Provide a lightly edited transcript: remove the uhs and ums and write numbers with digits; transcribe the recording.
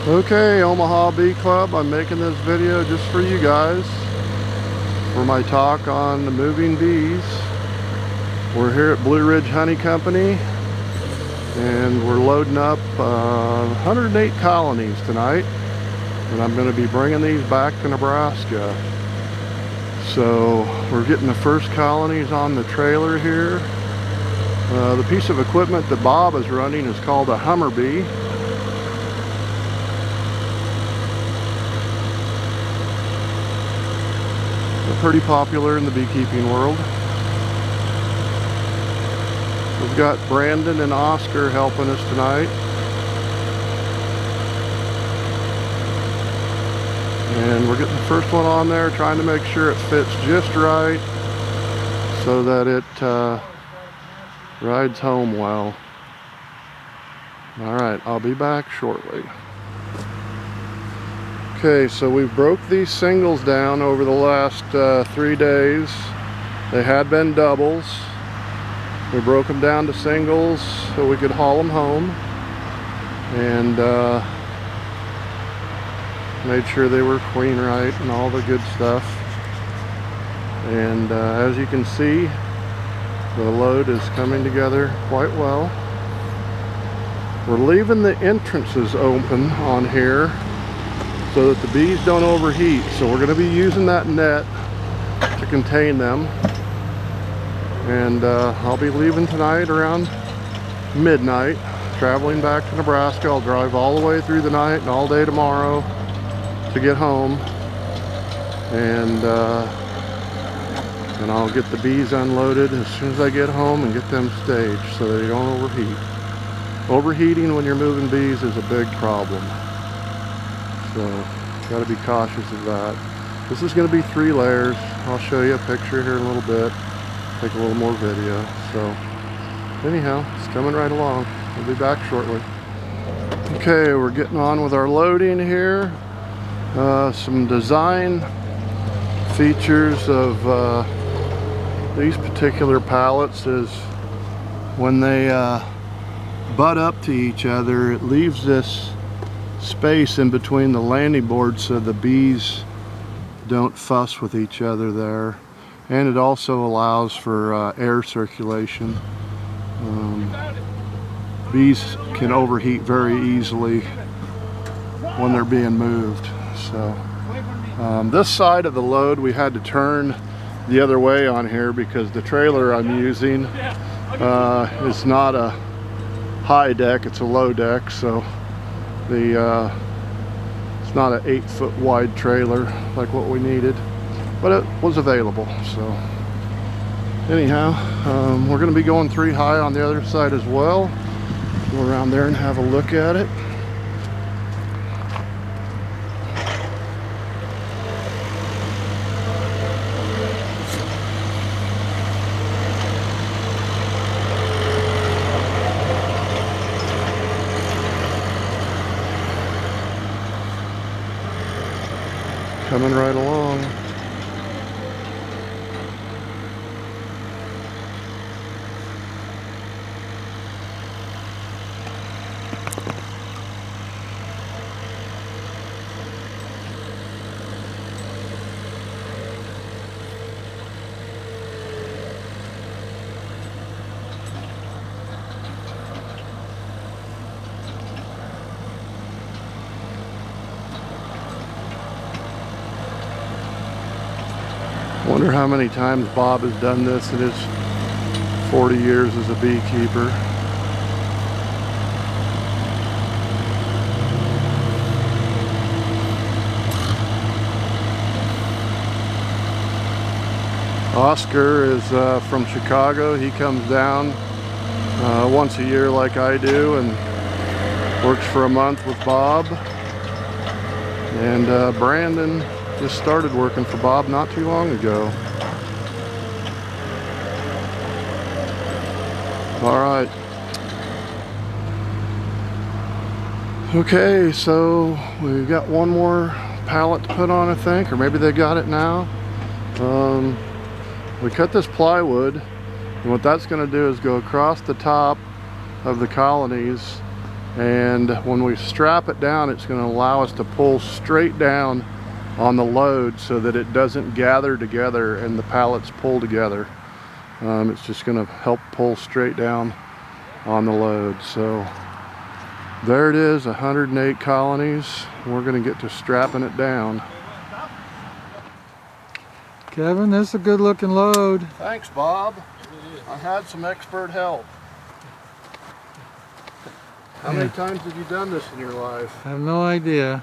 Okay, Omaha Bee Club, I'm making this video just for you guys for my talk on the moving bees. We're here at Blue Ridge Honey Company and we're loading up 108 colonies tonight, and I'm going to be bringing these back to Nebraska. So we're getting the first colonies on the trailer here. The piece of equipment that Bob is running is called a Hummer bee. Pretty popular in the beekeeping world. We've got Brandon and Oscar helping us tonight. And we're getting the first one on there, trying to make sure it fits just right so that it rides home well. Alright, I'll be back shortly. Okay, so we broke these singles down over the last 3 days. They had been doubles. We broke them down to singles so we could haul them home, and made sure they were queen right and all the good stuff. And as you can see, the load is coming together quite well. We're leaving the entrances open on here so that the bees don't overheat. So we're going to be using that net to contain them. And I'll be leaving tonight around midnight, traveling back to Nebraska. I'll drive all the way through the night and all day tomorrow to get home. And I'll get the bees unloaded as soon as I get home and get them staged so they don't overheat. Overheating when you're moving bees is a big problem. So, got to be cautious of that. This is going to be 3 layers. I'll show you a picture here in a little bit. Take a little more video. So, anyhow, it's coming right along. We'll be back shortly. Okay, we're getting on with our loading here. Some design features of these particular pallets is when they butt up to each other, it leaves this space in between the landing boards so the bees don't fuss with each other there, and it also allows for air circulation. Bees can overheat very easily when they're being moved. So this side of the load we had to turn the other way on here because the trailer I'm using is not a high deck, it's a low deck. So it's not an 8-foot wide trailer like what we needed, but it was available. So anyhow, we're going to be going 3 high on the other side as well. Go around there and have a look at it. Coming right along. Wonder how many times Bob has done this in his 40 years as a beekeeper. Oscar is from Chicago. He comes down once a year like I do and works for a month with Bob. And Brandon just started working for Bob not too long ago. All right. Okay, so we've got one more pallet to put on, I think, or maybe they got it now. We cut this plywood, and what that's going to do is go across the top of the colonies And when we strap it down, it's going to allow us to pull straight down on the load so that it doesn't gather together and the pallets pull together. It's just going to help pull straight down on the load. So there it is, 108 colonies. We're going to get to strapping it down. Kevin, this is a good looking load. Thanks, Bob. I had some expert help. How many times have you done this in your life? I have no idea.